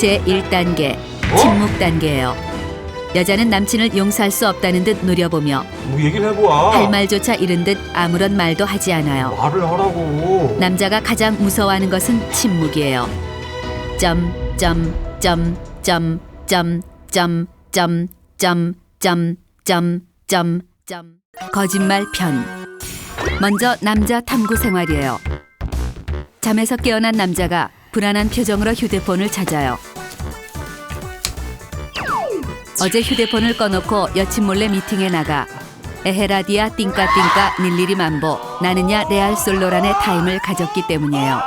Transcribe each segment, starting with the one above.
제1단계 침묵 단계예요. 여자는 남친을 용서할 수 없다는 듯 노려보며 뭐 얘기를 해보아. 할 말조차 잃은 듯 아무런 말도 하지 않아요. 말을 하라고. 남자가 가장 무서워하는 것은 침묵이에요. 거짓말 편. 먼저 남자 탐구 생활이에요. 잠에서 깨어난 남자가 불안한 표정으로 휴대폰을 찾아요. 어제 휴대폰을 꺼놓고 여친 몰래 미팅에 나가 에헤라디아 띵까띵까 닐리리 만보 나느냐 레알 솔로란의 타임을 가졌기 때문이에요.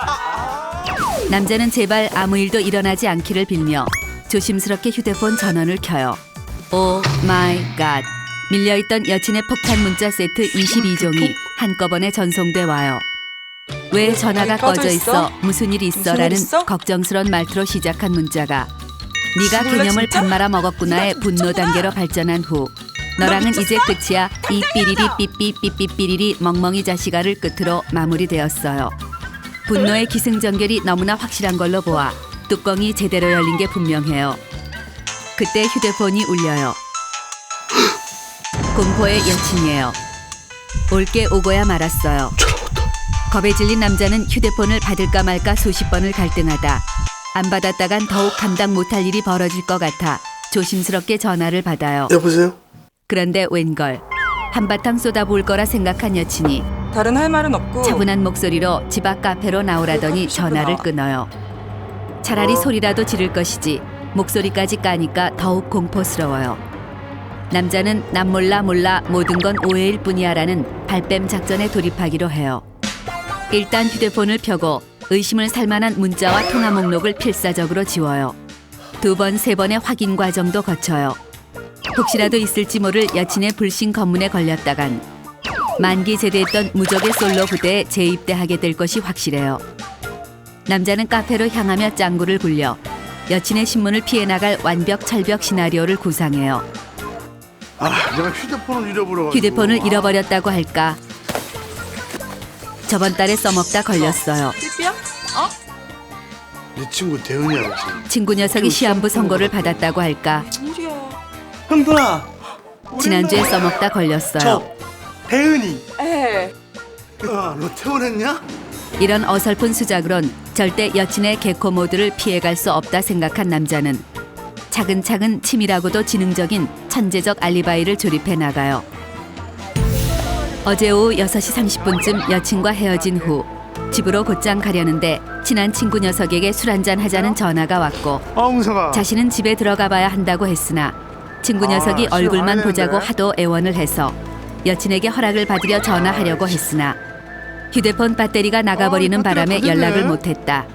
남자는 제발 아무 일도 일어나지 않기를 빌며 조심스럽게 휴대폰 전원을 켜요. 오 마이 갓. 밀려있던 여친의 폭탄 문자 세트 22종이 한꺼번에 전송돼 와요. 왜 전화가 꺼져 있어? 무슨 일 있어? 라는 걱정스러운 말투로 시작한 문자가 네가 개념을 밥 말아 먹었구나의 분노 단계로 발전한 후 너랑은 이제 끝이야. 이 삐리리 삐삐삐삐삐리리 멍멍이 자식아를 끝으로 마무리되었어요. 분노의 기승전결이 너무나 확실한 걸로 보아 뚜껑이 제대로 열린 게 분명해요. 그때 휴대폰이 울려요. 공포의 여친이에요. 올게 오고야 말았어요. 겁에 질린 남자는 휴대폰을 받을까 말까 수십 번을 갈등하다 안 받았다간 더욱 감당 못할 일이 벌어질 것 같아 조심스럽게 전화를 받아요. 여보세요? 그런데 웬걸 한바탕 쏟아부을 거라 생각한 여친이 다른 할 말은 없고 차분한 목소리로 집 앞 카페로 나오라더니 전화를 끊어요. 차라리 소리라도 지를 것이지 목소리까지 까니까 더욱 공포스러워요. 남자는 난 몰라 모든 건 오해일 뿐이야 라는 발뺌 작전에 돌입하기로 해요. 일단 휴대폰을 펴고 의심을 살 만한 문자와 통화 목록을 필사적으로 지워요. 2번, 3번의 확인 과정도 거쳐요. 혹시라도 있을지 모를 여친의 불신 검문에 걸렸다간 만기 제대했던 무적의 솔로 부대에 재입대하게 될 것이 확실해요. 남자는 카페로 향하며 짱구를 굴려 여친의 신문을 피해 나갈 완벽 철벽 시나리오를 구상해요. 내가 휴대폰을 잃어버려가지고. 휴대폰을 잃어버렸다고 할까? 저번 달에 써먹다 걸렸어요. 삐삐야? 내 친구 대은이야 지금. 친구 녀석이 시한부 선고를 받았다고 할까? 일이야. 형돈아. 지난주에 써먹다 걸렸어요. 저 대은이. 에. 너 퇴원했냐? 이런 어설픈 수작으론 절대 여친의 개코 모드를 피해갈 수 없다 생각한 남자는 차근차근 치밀하고도 지능적인 천재적 알리바이를 조립해 나가요. 어제 오후 6시 30분쯤 여친과 헤어진 후 집으로 곧장 가려는데 친한 친구 녀석에게 술 한잔 하자는 전화가 왔고 무서워. 자신은 집에 들어가 봐야 한다고 했으나 친구 녀석이 얼굴만 보자고 하도 애원을 해서 여친에게 허락을 받으려 전화하려고 했으나 휴대폰 배터리가 나가버리는 바람에 연락을 못했다.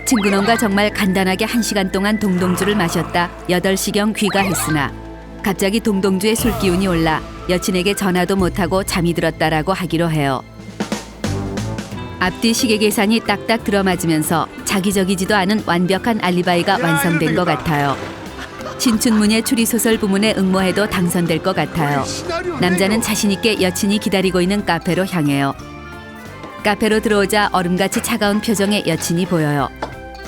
친구놈과 정말 간단하게 1시간 동안 동동주를 마셨다 8시경 귀가했으나 갑자기 동동주의 술기운이 올라 여친에게 전화도 못하고 잠이 들었다라고 하기로 해요. 앞뒤 시계 계산이 딱딱 들어맞으면서 자기적이지도 않은 완벽한 알리바이가 완성된 것 같아요. 신춘문예 추리소설 부문에 응모해도 당선될 것 같아요. 남자는 자신있게 여친이 기다리고 있는 카페로 향해요. 카페로 들어오자 얼음같이 차가운 표정의 여친이 보여요.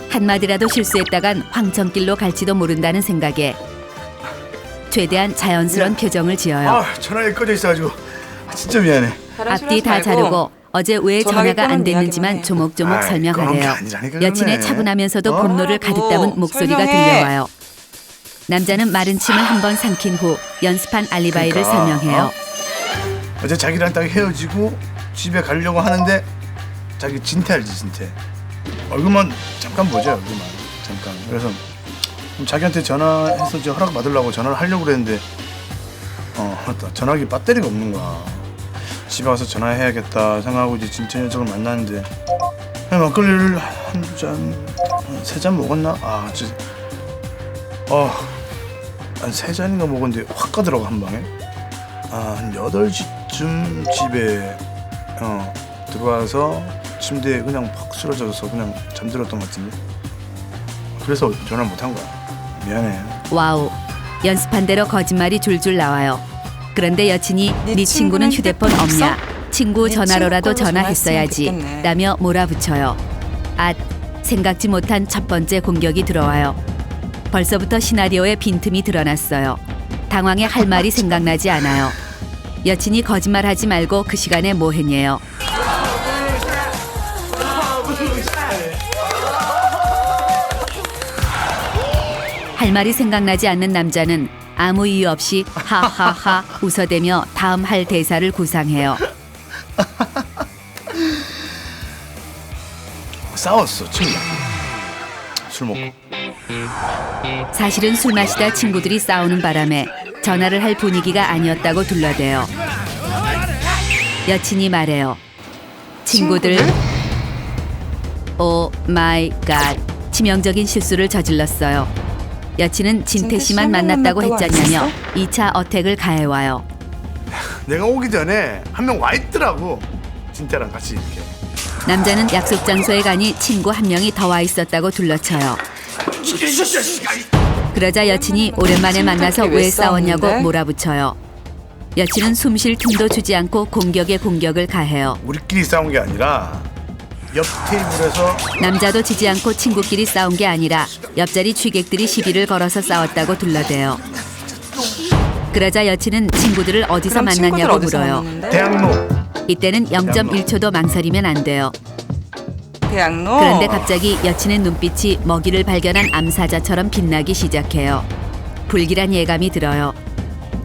한마디라도 실수했다간 황천길로 갈지도 모른다는 생각에 최대한 자연스러운 표정을 지어요. 전화기 꺼져 있어가지고 진짜 미안해. 앞뒤 다 자르고 어제 왜 전화가 안 됐는지만 조목조목 설명하래요. 여친의 차분하면서도 분노를 가득 담은 목소리가 들려와요. 남자는 마른 침을 한번 삼킨 후 연습한 알리바이를 설명해요. 어제 자기랑 딱 헤어지고 집에 가려고 하는데 자기 진태 알지 진태. 얼굴만 잠깐 보자 얼굴만 잠깐. 그래서 자기한테 전화해서 이제 허락 받으려고 전화를 하려고 그랬는데 맞다 전화기 배터리가 없는 거야. 집에 와서 전화해야겠다 생각하고 이제 진태 녀석을 만났는데 그냥 막걸리를 한 잔, 3잔 먹었나? 한 3잔인가 먹었는데 확 가더라고 한 방에. 한 8시쯤 집에 들어와서 침대에 그냥 팍 쓰러져서 그냥 잠들었던 것 같은데. 그래서 전화를 못한 거야. 미안해. 와우, 연습한 대로 거짓말이 줄줄 나와요. 그런데 여친이 네 친구는 휴대폰 없냐? 친구 전화로라도 전화했어야지 라며 몰아붙여요. 생각지 못한 첫 번째 공격이 들어와요. 벌써부터 시나리오에 빈틈이 드러났어요. 당황해 할 말이 생각나지 않아요. 여친이 거짓말하지 말고 그 시간에 뭐 했냐요. 할 말이 생각나지 않는 남자는 아무 이유 없이 하하하 웃어대며 다음 할 대사를 구상해요. 싸웠어 친구. 술 먹고. 사실은 술 마시다 친구들이 싸우는 바람에 전화를 할 분위기가 아니었다고 둘러대요. 여친이 말해요. 친구들, 오 마이 갓, 치명적인 실수를 저질렀어요. 여친은 진태 씨만 만났다고 했잖냐며 2차 어택을 가해와요. 내가 오기 전에 한 명 와 있더라고. 진태랑 같이 이렇게. 남자는 약속 장소에 가니 친구 한 명이 더 와 있었다고 둘러쳐요. 그러자 여친이 오랜만에 만나서 왜 싸웠냐고 몰아붙여요. 여친은 숨 쉴 틈도 주지 않고 공격에 공격을 가해요. 우리끼리 싸운 게 아니라 옆 테이블에서 남자도 지지 않고 친구끼리 싸운 게 아니라 옆자리 취객들이 시비를 걸어서 싸웠다고 둘러대요. 그러자 여친은 친구들을 어디서 만났냐고 물어요. 대학로. 이때는 0.1초도 망설이면 안 돼요. 대학로. 그런데 갑자기 여친의 눈빛이 먹이를 발견한 암사자처럼 빛나기 시작해요. 불길한 예감이 들어요.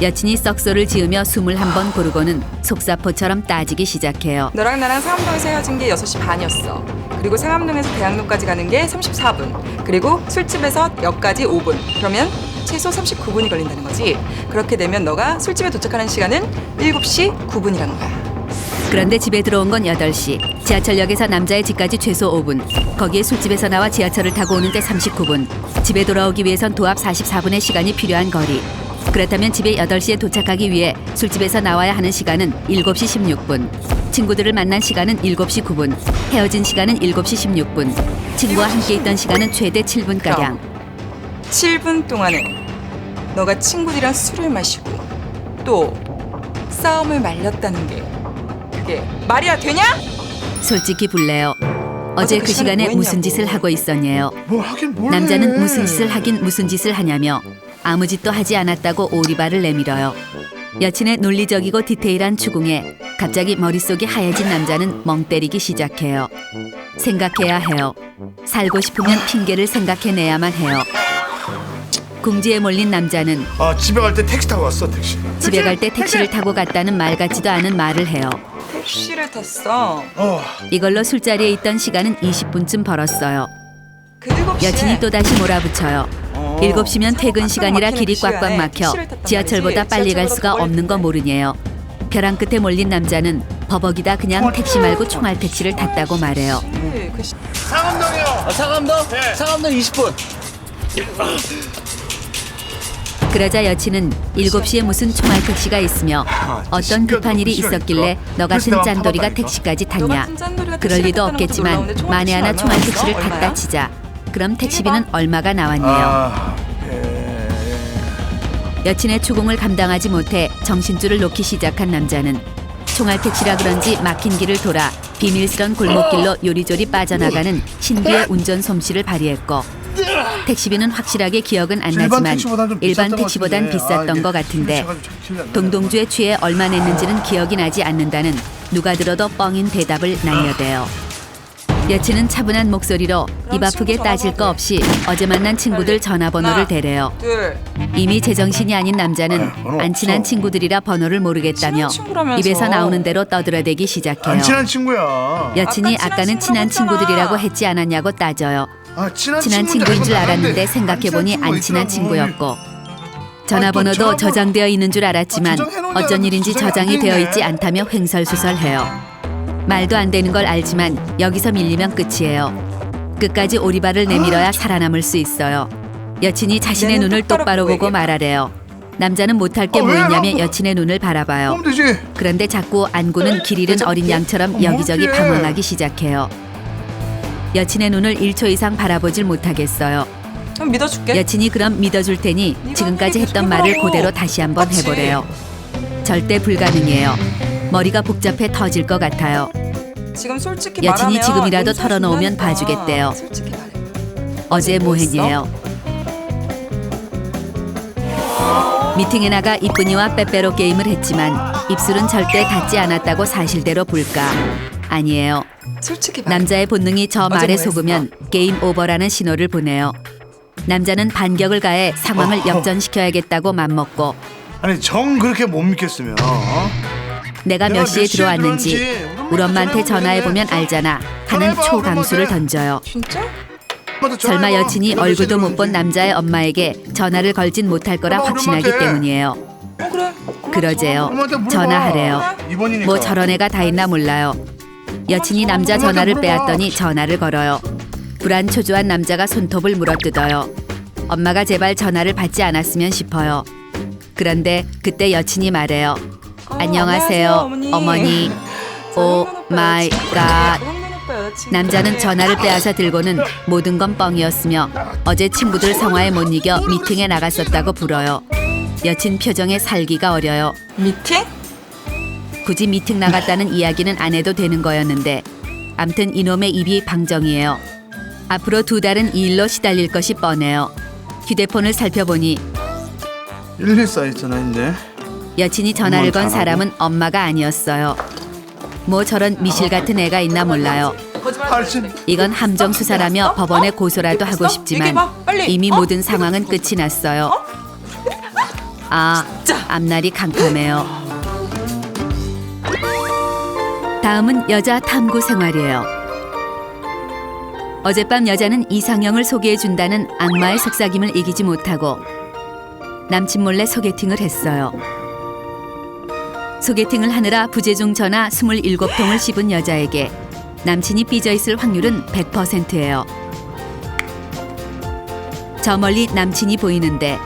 여친이 썩소를 지으며 숨을 한 번 고르고는 속사포처럼 따지기 시작해요. 너랑 나랑 상암동에서 헤어진 게 6시 반이었어. 그리고 상암동에서 대학로까지 가는 게 34분. 그리고 술집에서 역까지 5분. 그러면 최소 39분이 걸린다는 거지. 그렇게 되면 너가 술집에 도착하는 시간은 7시 9분이라는 거야. 그런데 집에 들어온 건 8시. 지하철역에서 남자의 집까지 최소 5분. 거기에 술집에서 나와 지하철을 타고 오는데 39분. 집에 돌아오기 위해선 도합 44분의 시간이 필요한 거리. 그렇다면 집에 8시에 도착하기 위해 술집에서 나와야 하는 시간은 7시 16분. 친구들을 만난 시간은 7시 9분. 헤어진 시간은 7시 16분. 친구와 함께 있던 시간은 최대 7분가량. 7분 동안에 너가 친구들이랑 술을 마시고 또 싸움을 말렸다는 게 그게 말이야 되냐? 솔직히 불래요. 어제 그 시간에 뭐 무슨 짓을 하고 있었냐요. 뭘 하긴 뭘 남자는 해. 무슨 짓을 하긴 무슨 짓을 하냐며 아무 짓도 하지 않았다고 오리발을 내밀어요. 여친의 논리적이고 디테일한 추궁에 갑자기 머릿속이 하얘진 남자는 멍 때리기 시작해요. 생각해야 해요. 살고 싶으면 핑계를 생각해내야만 해요. 궁지에 몰린 남자는 집에 갈 때 택시 타고 왔어 택시. 집에 갈 때 택시를 타고 갔다는 말 같지도 않은 말을 해요. 택시를 탔어. 이걸로 술자리에 있던 시간은 20분쯤 벌었어요. 그 7시에 여친이 또다시 몰아붙여요. 7시면 퇴근 시간이라 길이 꽉꽉 막혀 지하철보다 빨리 갈 수가 없는 거 모르냐요. 벼랑 끝에 몰린 남자는 버벅이다 그냥 택시 말고 총알 택시를 탔다고 말해요. 상암동이요. 상암동? 네. 상암동 20분. 그러자 여친은 7시에 무슨 총알 택시가 있으며 어떤 급한 일이 있었길래 너 같은 짠돌이가 택시까지 탔냐. 그럴 리도 없겠지만 만에 하나 총알 택시를 탔다 치자. 그럼 택시비는 얼마가 나왔냐요. 여친의 추궁을 감당하지 못해 정신줄을 놓기 시작한 남자는 총알 택시라 그런지 막힌 길을 돌아 비밀스런 골목길로 요리조리 빠져나가는 신비의 운전 솜씨를 발휘했고 택시비는 확실하게 기억은 안 나지만 일반 택시보단 비쌌던 것 같은데 동동주에 취해 얼마 냈는지는 기억이 나지 않는다는 누가 들어도 뻥인 대답을 날려대요. 여친은 차분한 목소리로 입 아프게 따질 거 없이 어제 만난 친구들 전화번호를 대래요. 이미 제정신이 아닌 남자는 안 친한 친구들이라 번호를 모르겠다며 입에서 나오는 대로 떠들어대기 시작해요. 안 친한 친구야. 여친이 아까는 친한 친구들이라고 했지 않았냐고 따져요. 친한 친구인 친구인 줄 알았는데 알았는데 생각해보니 안 친한 있더라고. 친구였고 전화번호도 저장되어 있는 줄 알았지만 저장해놓은 어쩐 일인지 저장이 안 저장이 돼 되어 있네. 있지 않다며 횡설수설해요. 말도 안 되는 걸 알지만 여기서 밀리면 끝이에요. 끝까지 오리발을 내밀어야 살아남을 수 있어요. 여친이 자신의 눈을 똑바로 보고 말하래요. 남자는 못할 게 뭐 있냐며 여친의 눈을 바라봐요. 그럼 되지. 그런데 자꾸 안구는 길 잃은 어린 양처럼 여기저기 방황하기 시작해요. 여친의 눈을 1초 이상 바라보질 못하겠어요. 그럼 믿어줄게. 여친이 그럼 믿어줄 테니 지금까지 했던 말을 그대로 다시 한번 맞지? 해보래요. 절대 불가능해요. 머리가 복잡해 터질 것 같아요. 지금 솔직히 여친이 말하면 지금이라도 용서 털어놓으면 준다니까. 봐주겠대요. 솔직히 말해. 어제 뭐 했냐요. 미팅에 나가 이쁜이와 빼빼로 게임을 했지만 입술은 절대 닿지 않았다고 사실대로 볼까? 아니에요. 솔직히 말해. 남자의 본능이 저 말에 뭐 했어? 속으면 게임 오버라는 신호를 보내요. 남자는 반격을 가해 상황을 역전시켜야겠다고 맘먹고 아니 정 그렇게 못 믿겠으면 내가 몇 시에 들어왔는지 들어왔는지 우리 엄마한테 전화해보면 알잖아 하는 전화해봐, 초강수를 엄마한테. 던져요. 진짜? 설마 여친이 얼굴도 못 본 남자의 엄마에게 전화를 걸진 못할 거라 엄마, 확신하기 엄마한테. 때문이에요. 그래. 그러재요. 엄마한테 물어봐. 전화하래요. 이번이니까. 뭐 저런 애가 다 있나 몰라요. 여친이 남자 전화를 빼앗더니 전화를 걸어요. 불안 초조한 남자가 손톱을 물어뜯어요. 엄마가 제발 전화를 받지 않았으면 싶어요. 그런데 그때 여친이 말해요. 안녕하세요, 어머니. 오 마이 갓. 남자는 전화를 빼앗아 들고는 모든 건 뻥이었으며 어제 친구들 성화에 못 이겨 미팅에 나갔었다고 불어요. 여친 표정에 살기가 어려요. 미팅? 굳이 미팅 나갔다는 이야기는 안 해도 되는 거였는데 암튼 이놈의 입이 방정이에요. 앞으로 2달은 이 일로 시달릴 것이 뻔해요. 휴대폰을 살펴보니 114 있잖아 있네. 여친이 전화를 건 엄마는 사람은 엄마가 아니었어요. 뭐 저런 미실 같은 애가 있나 몰라요. 거짓말. 80. 이건 함정 수사라며 법원에 고소라도 하고 싶지만 얘기해봐, 빨리. 이미 모든 상황은 끝이 났어요. 아, 앞날이 캄캄해요. 다음은 여자 탐구 생활이에요. 어젯밤 여자는 이상형을 소개해준다는 악마의 속삭임을 이기지 못하고 남친 몰래 소개팅을 했어요. 소개팅을 하느라 부재중 전화 27통을 씹은 여자에게 남친이 삐져있을 확률은 100%예요. 저 멀리 남친이 보이는데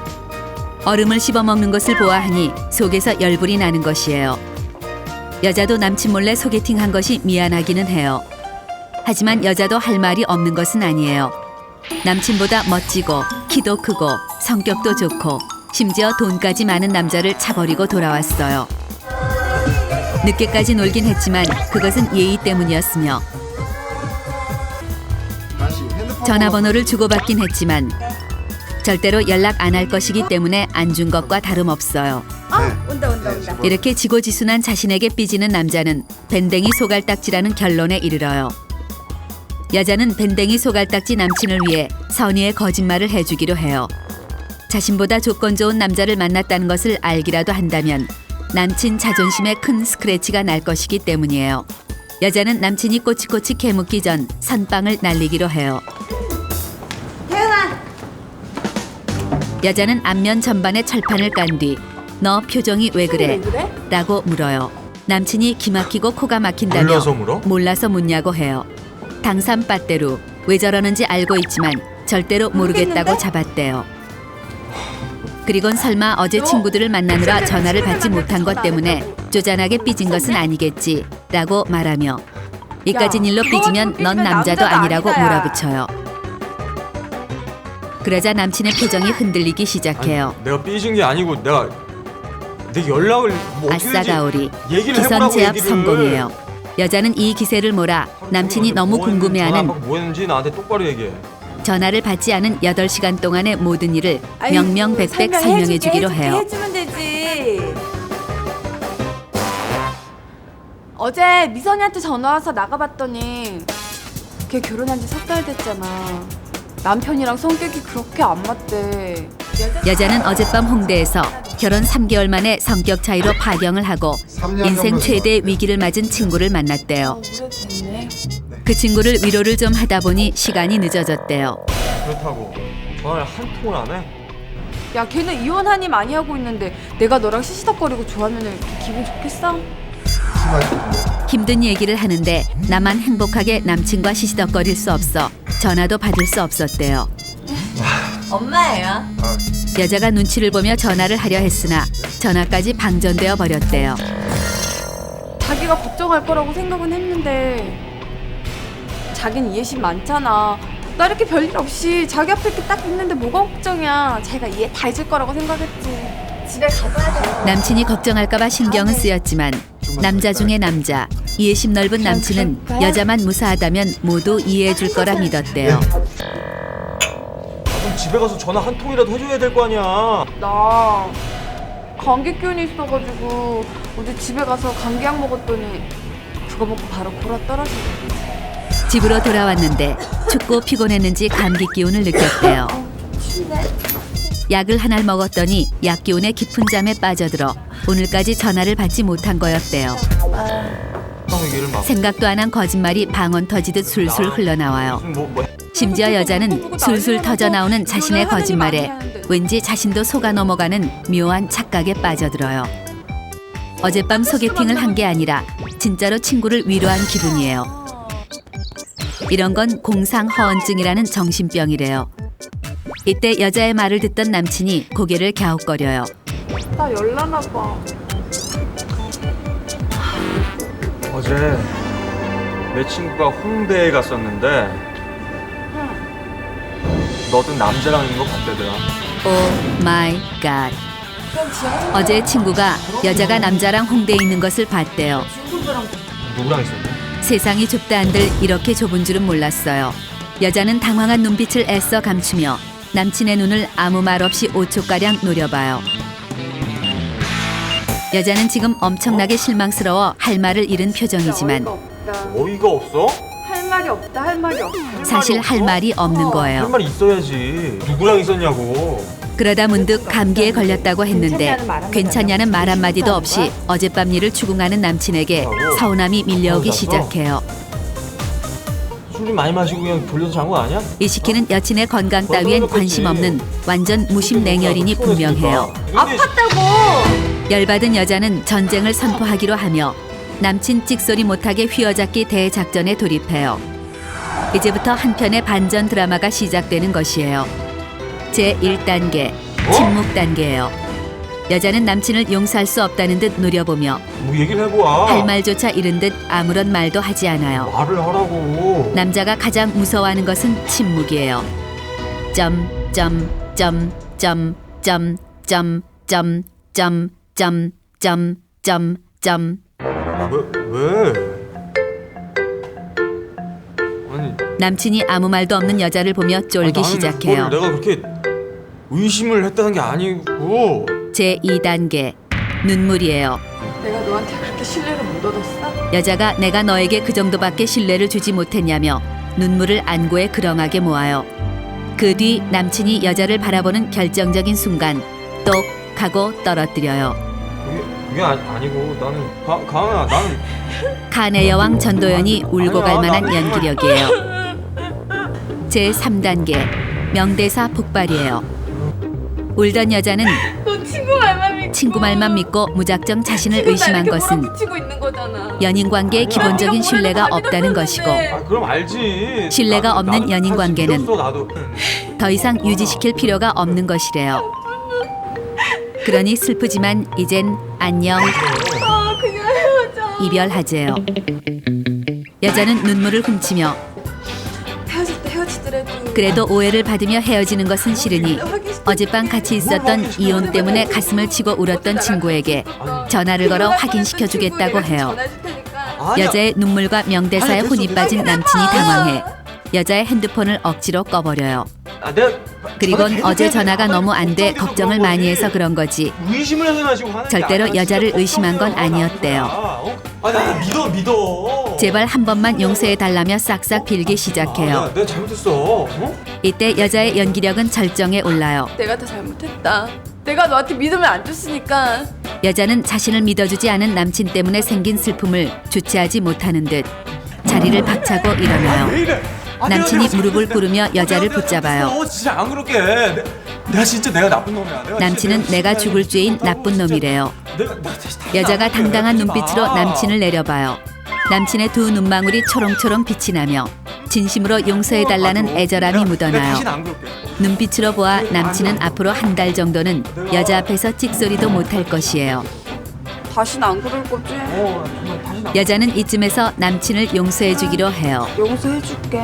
얼음을 씹어먹는 것을 보아하니 속에서 열불이 나는 것이에요. 여자도 남친 몰래 소개팅한 것이 미안하기는 해요. 하지만 여자도 할 말이 없는 것은 아니에요. 남친보다 멋지고 키도 크고 성격도 좋고 심지어 돈까지 많은 남자를 차버리고 돌아왔어요. 늦게까지 놀긴 했지만 그것은 예의 때문이었으며 전화번호를 주고받긴 했지만 절대로 연락 안 할 것이기 때문에 안 준 것과 다름없어요. 이렇게 지고지순한 자신에게 삐지는 남자는 밴댕이 소갈딱지라는 결론에 이르러요. 여자는 밴댕이 소갈딱지 남친을 위해 선의의 거짓말을 해주기로 해요. 자신보다 조건 좋은 남자를 만났다는 것을 알기라도 한다면 남친 자존심에 큰 스크래치가 날 것이기 때문이에요. 여자는 남친이 꼬치꼬치 캐묻기 전 선빵을 날리기로 해요. 여자는 앞면 전반에 철판을 깐 뒤 너 표정이 왜 그래? 라고 물어요. 남친이 기막히고 코가 막힌다며 몰라서 물어? 몰라서 묻냐고 해요. 당산 빠떼루 왜 저러는지 알고 있지만 절대로 모르겠다고 잡았대요. 그리곤 설마 어제 친구들을 만나느라 전화를 받지 못한 것 때문에 쪼잔하게 삐진 것은 아니겠지 라고 말하며 이까진 일로 삐지면 넌 남자도 아니라고 몰아붙여요. 그러자 남친의 표정이 흔들리기 시작해요. 내가 삐진 게 아니고 내 연락을 뭐 어떻게 아싸 가오리 얘기를 기선 해보라고 제압 얘기를. 성공이에요. 여자는 이 기세를 몰아 남친이 너무 궁금해하는 뭐 했는지 나한테 똑바로 얘기해. 전화를 받지 않은 8시간 동안의 모든 일을 명명백백 설명해 주기로 해요. 해주면 되지. 어제 미선이한테 전화 와서 나가봤더니 걔 결혼한 지 3달 됐잖아. 남편이랑 성격이 그렇게 안 맞대. 여자는 어젯밤 홍대에서 결혼 3개월 만에 성격 차이로 파경을 하고 인생 최대 위기를 맞은 친구를 만났대요. 오래됐네. 그 친구를 위로를 좀 하다 보니 시간이 늦어졌대요. 그렇다고 전화를 한 통을 안 해? 야, 걔는 이혼하니 많이 하고 있는데 내가 너랑 시시덕거리고 좋아하면 기분 좋겠어? 힘든 얘기를 하는데 나만 행복하게 남친과 시시덕거릴 수 없어 전화도 받을 수 없었대요. 엄마예요. 여자가 눈치를 보며 전화를 하려 했으나 전화까지 방전되어 버렸대요. 자기가 걱정할 거라고 생각은 했는데 자긴 이해심 많잖아. 나 이렇게 별일 없이 자기 앞에 이렇게 딱 있는데 뭐가 걱정이야. 자기가 이해 다 해줄 거라고 생각했지. 집에 가봐야 돼. 남친이 걱정할까봐 신경은 쓰였지만 남자 중에 남자 이해심 넓은 남친은 여자만 무사하다면 모두 이해해줄 거라 믿었대요. 그럼 집에 가서 전화 한 통이라도 해줘야 될 거 아니야. 나 감기 기운이 있어가지고 어제 집에 가서 감기약 먹었더니 그거 먹고 바로 골아 떨어지고. 집으로 돌아왔는데 춥고 피곤했는지 감기 기운을 느꼈대요. 약을 한 알 먹었더니 약 기운에 깊은 잠에 빠져들어 오늘까지 전화를 받지 못한 거였대요. 얘를 막 생각도 안 한 거짓말이 방언 터지듯 술술 흘러나와요. 심지어 여자는 술술 터져나오는 자신의 거짓말에 왠지 자신도 속아 넘어가는 묘한 착각에 빠져들어요. 어젯밤 소개팅을 한 게 아니라 진짜로 친구를 위로한 기분이에요. 이런 건 공상허언증이라는 정신병이래요. 이때 여자의 말을 듣던 남친이 고개를 갸웃거려요. 나 열나나 봐. 어제 내 친구가 홍대에 갔었는데 너도 남자랑 있는 거 봤대더라. 오 마이 갓. 어제 친구가 여자가 남자랑 홍대에 있는 것을 봤대요. 누구랑 있었냐? 세상이 좁다 한들 이렇게 좁은 줄은 몰랐어요. 여자는 당황한 눈빛을 애써 감추며 남친의 눈을 아무 말 없이 5초가량 노려봐요. 여자는 지금 엄청나게 실망스러워 할 말을 잃은 표정이지만 어이가 없어? 할 말이 없다. 할 말이 없다. 사실 할 말이 없는 할 거예요. 말이 있어야지. 누구랑 있었냐고. 그러다 문득 감기에 걸렸다고 했는데 괜찮냐는 말 한마디도 없이 어젯밤 일을 추궁하는 남친에게 서운함이 밀려오기 시작해요. 술 좀 많이 마시고 그냥 돌려서 잔 거 아니야? 이 시키는 여친의 건강 따위엔 관심 없는 완전 무심냉혈이니 분명해요. 아팠다고. 열받은 여자는 전쟁을 선포하기로 하며 남친 찍소리 못하게 휘어잡기 대작전에 돌입해요. 이제부터 한편의 반전 드라마가 시작되는 것이에요. 제1단계 침묵 단계예요. 여자는 남친을 용서할 수 없다는 듯 노려보며 뭐 얘기를 해보아. 할 말조차 잃은 듯 아무런 말도 하지 않아요. 말을 하라고. 남자가 가장 무서워하는 것은 침묵이에요. 점점점점점점점점점점 왜? 아니 남친이 아무 말도 없는 여자를 보며 쫄기 나는 시작해요. 그걸 내가 그렇게 의심을 했다는 게 아니고. 제2단계 눈물이에요. 내가 너한테 그렇게 신뢰를 못 얻었어? 여자가 내가 너에게 그 정도밖에 신뢰를 주지 못했냐며 눈물을 안고에 그렁하게 모아요. 그 뒤 남친이 여자를 바라보는 결정적인 순간 똑 하고 떨어뜨려요. 그게 아니고 나는 가은아 나는 칸의 여왕 전도연이 울고 갈 만한 연기력이에요. 제3단계 명대사 폭발이에요. 울던 여자는 너 친구 말만 믿고 무작정 자신을 의심한 것은 붙이고 있는 거잖아. 연인 관계에 기본적인 신뢰가 없다는 것이고 그럼 알지. 신뢰가 없는 연인 관계는 믿었어, 나도. 더 이상 유지시킬 필요가 없는 것이래요. 그러니 슬프지만 이젠 안녕 그냥 헤어져. 이별하재요. 여자는 눈물을 훔치며 헤어질 때 헤어지더라도 그래도 오해를 받으며 헤어지는 것은 싫으니 어젯밤 같이 있었던 이혼 때문에 가슴을 치고 울었던 친구에게 전화를 걸어 확인시켜주겠다고 해요. 전화줄 테니까. 아니야. 여자의 눈물과 명대사에 혼이 빠진 남친이 당황해 여자의 핸드폰을 억지로 꺼버려요. 내가 그리곤 어제 전화가 너무 안 돼 걱정을 많이 해서 그런 거지 의심을 해서 나 지금 하는 게 절대로 아니라 여자를 진짜 의심한 건 걱정을 아니었대요. 하는 거야. 나 믿어. 제발 한 번만 용서해달라며 싹싹 빌기 시작해요. 내가 잘못했어. 이때 여자의 연기력은 절정에 올라요. 내가 더 잘못했다. 내가 너한테 믿음을 안 줬으니까. 여자는 자신을 믿어주지 않은 남친 때문에 생긴 슬픔을 주체하지 못하는 듯 자리를 박차고 일어나요. 왜 이래? 남친이 무릎을 꿇으며 여자를 내가 붙잡아요. 잘못했어. 진짜 안 그럴게. 내가 진짜 내가 나쁜 놈이야. 남친은 내가 죽을 죄인 나쁜 놈이래요. 나 다시 여자가 나갈게. 당당한 그러지 마. 눈빛으로 남친을 내려봐요. 남친의 두 눈망울이 초롱초롱 빛이 나며 진심으로 용서해달라는 애절함이 내가 묻어나요. 다시는 안 그럴게. 눈빛으로 보아 남친은 앞으로 한 달 정도는 여자 앞에서 찍소리도 못할 것이에요. 다시는 안 그럴 거지? 정말 다시는 안 여자는 이쯤에서 남친을 용서해주기로 해요. 용서해줄게.